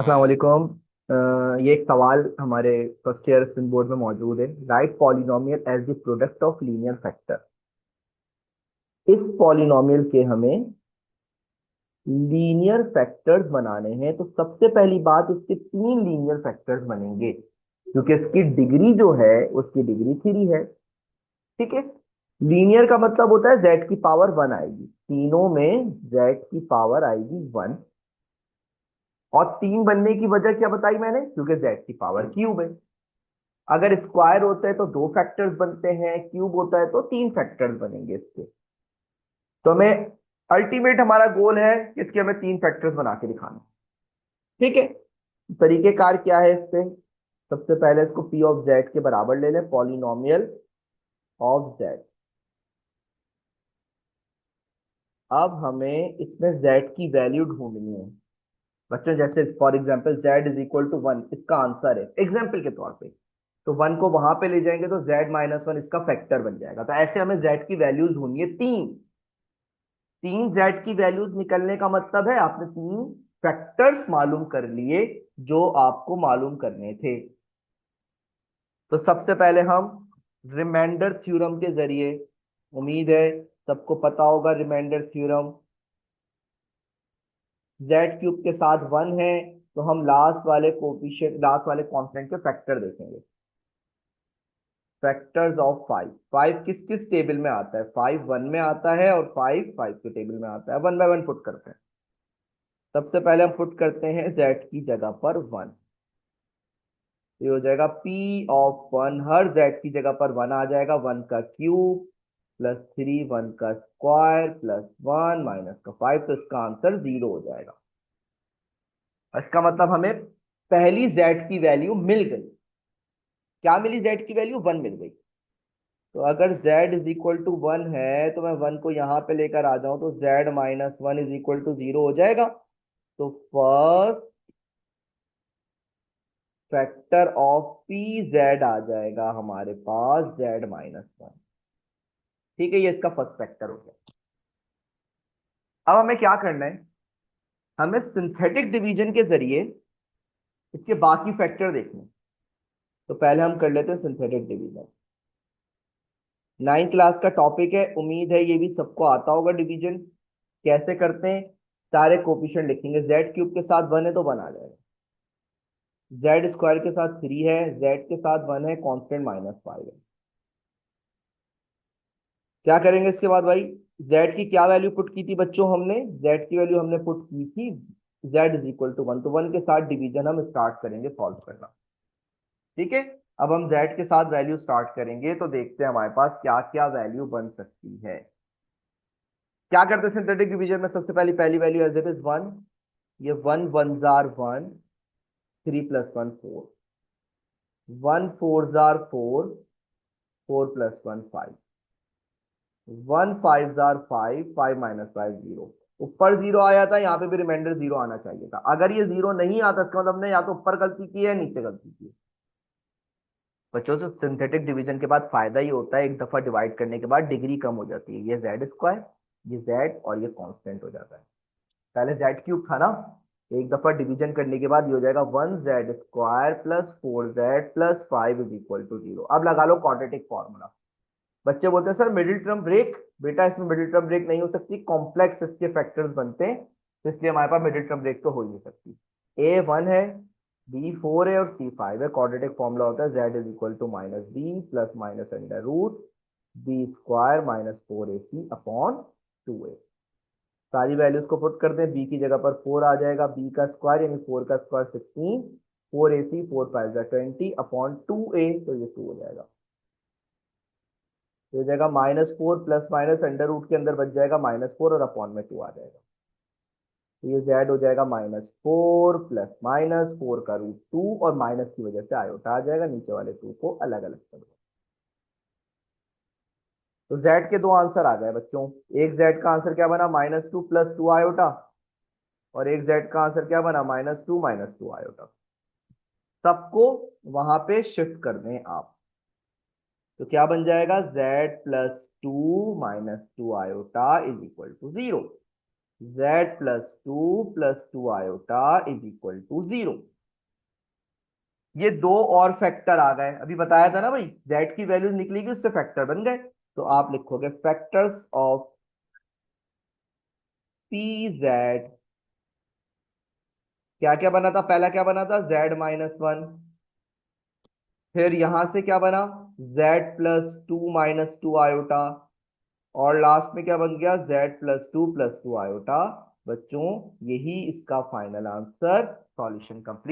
अस्सलाम वालेकुम। ये एक सवाल हमारे फर्स्ट ईयर सिंध बोर्ड में मौजूद है। Write polynomial as the product of linear factor. इस पॉलिनोमियल के हमें लीनियर फैक्टर्स बनाने हैं, तो सबसे पहली बात इसके तीन लीनियर फैक्टर्स बनेंगे, क्योंकि इसकी डिग्री जो है उसकी डिग्री 3 है। ठीक है। लीनियर का मतलब होता है जेड की पावर 1 आएगी, तीनों में जेड की पावर आएगी 1। और 3 बनने की वजह क्या बताई मैंने, क्योंकि जेड की पावर क्यूब है। अगर स्क्वायर होता है तो दो फैक्टर्स बनते हैं, क्यूब होता है तो तीन फैक्टर्स बनेंगे इसके। तो हमें अल्टीमेट हमारा गोल है कि इसके हमें तीन फैक्टर्स बना के दिखाना। ठीक है। तरीकेकार क्या है इस पे? सबसे पहले इसको पी ऑफ जेड के बराबर ले लें, पॉलिनोमियल ऑफ जेड। अब हमें इसमें जेड की वैल्यू ढूंढनी है बच्चों। जैसे for example Z is equal to 1 इसका आंसर है, एग्जाम्पल के तौर पे। तो 1 को वहां पे ले जाएंगे तो z-1 इसका फैक्टर बन जाएगा। तो ऐसे हमें z की वैल्यूज ढूंढनी है तीन। तीन z की वैल्यूज निकलने का मतलब है आपने तीन फैक्टर्स मालूम कर लिए जो आपको मालूम करने थे। तो सबसे पहले हम रिमाइंडर थ्योरम के जरिए, उम्मीद है सबको पता होगा रिमाइंडर थ्योरम, जेड क्यूब के साथ 1 है तो हम लास्ट वाले कोफिशिएंट, लास्ट वाले कांस्टेंट के फैक्टर देखेंगे। फैक्टर्स ऑफ 5, 5 किस किस टेबल में आता है? 5 1 में आता है और 5 5 के टेबल में आता है। वन बाय वन पुट करते हैं। सबसे पहले हम पुट करते हैं जेड की जगह पर 1। ये हो जाएगा पी ऑफ 1, हर जेड की जगह पर 1 आ जाएगा। 1 का क्यूब प्लस 3, 1 का स्क्वायर प्लस 1 माइनस का 5, तो इसका आंसर 0 हो जाएगा। इसका मतलब हमें पहली जेड की वैल्यू मिल गई। क्या मिली? जेड की वैल्यू 1 मिल गई। तो अगर z इज इक्वल टू 1 है तो मैं 1 को यहां पे लेकर आ जाऊं तो z-1 इज इक्वल टू 0 हो जाएगा। तो first factor of P Z आ जाएगा हमारे पास z-1। ठीक है, ये इसका फर्स्ट फैक्टर हो गया। अब हमें क्या करना है? हमें सिंथेटिक डिवीजन के जरिए इसके बाकी फैक्टर देखने हैं। तो पहले हम कर लेते हैं सिंथेटिक डिवीजन। 9th क्लास का टॉपिक है, उम्मीद है ये भी सबको आता होगा। डिवीजन कैसे करते हैं? सारे कोफिशिएंट लिखेंगे। जेड क्यूब के साथ 1 है तो 1 आ जाएगा, जेड स्क्वायर के साथ 3 है, जेड के साथ 1 है, कांस्टेंट -5 है। क्या करेंगे इसके बाद भाई? जेड की क्या वैल्यू पुट की थी बच्चों हमने? जेड की वैल्यू हमने पुट की थी जेड इज इक्वल टू 1, तो 1 के साथ डिवीजन हम स्टार्ट करेंगे सॉल्व करना। ठीक है। अब हम जेड के साथ वैल्यू स्टार्ट करेंगे तो देखते हैं हमारे पास क्या क्या वैल्यू बन सकती है। क्या करते हैं सिंथेटिक डिवीजन में? सबसे पहली वैल्यू एज इट इज 1। ये 1 1 jar 1, 3 plus 1 4, 1 4 jar 4, 4 plus 1 5, 1 5 jar 5, 5 minus 5 0। ऊपर 0 आया था, यहाँ पे भी रिमाइंडर 0 आना चाहिए था। अगर ये 0 नहीं आता इसका मतलब हमने या तो ऊपर गलती की है या नीचे गलती की है। बच्चों से सिंथेटिक डिवीजन के बाद फायदा ही होता है, एक दफा डिवाइड करने के बाद डिग्री कम हो जाती है। ये जेड स्क्वायर, ये जेड और ये कांस्टेंट हो जाता है। पहले जेड क्यूब था ना, एक दफा डिवीजन करने के बाद ये हो जाएगा 1 z square plus 4z plus 5 is equal to 0। अब लगा लो क्वाड्रेटिक फॉर्मूला। बच्चे बोलते हैं सर मिडिल टर्म ब्रेक। बेटा इसमें मिडिल टर्म ब्रेक नहीं हो सकती, कॉम्प्लेक्स इसके फैक्टर्स बनते हैं, तो इसलिए हमारे पास मिडिल टर्म ब्रेक तो हो ही नहीं सकती। ए 1 है, बी 4 है और सी 5 है। क्वाड्रेटिक फॉर्मूला होता है Z is equal to minus B plus minus under root B square minus 4ac upon 2a। सारी वैल्यूज को पुट कर दें, बी की जगह पर 4 आ जाएगा, बी का स्क्वायर यानी 4 का स्क्वायर 16, 4ac 4 5 20 अपॉन 2a, तो ये 2 हो जाएगा। तो हो जाएगा -4 प्लस माइनस अंडर रूट के अंदर बच जाएगा -4 और अपॉन में 2 आ जाएगा। तो ये जेड हो जाएगा -4 प्लस -4 का रूट 2 और माइनस की वजह से आयोटा आ जाएगा, नीचे वाले 2 को अलग अलग कर दो। तो जेड के दो आंसर आ गए बच्चों। एक जेड का आंसर क्या बना? -2 प्लस 2 आयोटा, और एक जेड का आंसर क्या बना? -2 -2 आयोटा। सबको वहां पे शिफ्ट कर दें आप, तो क्या बन जाएगा? z plus 2 -2 iota is equal to 0। z plus two iota is equal to 0। ये दो और फैक्टर आ गए, अभी बताया था ना भाई, z की वैल्यू निकलेगी उससे फैक्टर बन गए। तो आप लिखोगे फैक्टर्स ऑफ पी जेड। क्या क्या बना था, पहला क्या बना था, z-1। फिर यहां से क्या बना, z+2 - 2 आयोटा। और लास्ट में क्या बन गया, z+2 + 2 आयोटा। बच्चों यही इसका फाइनल आंसर, सॉल्यूशन कंप्लीट।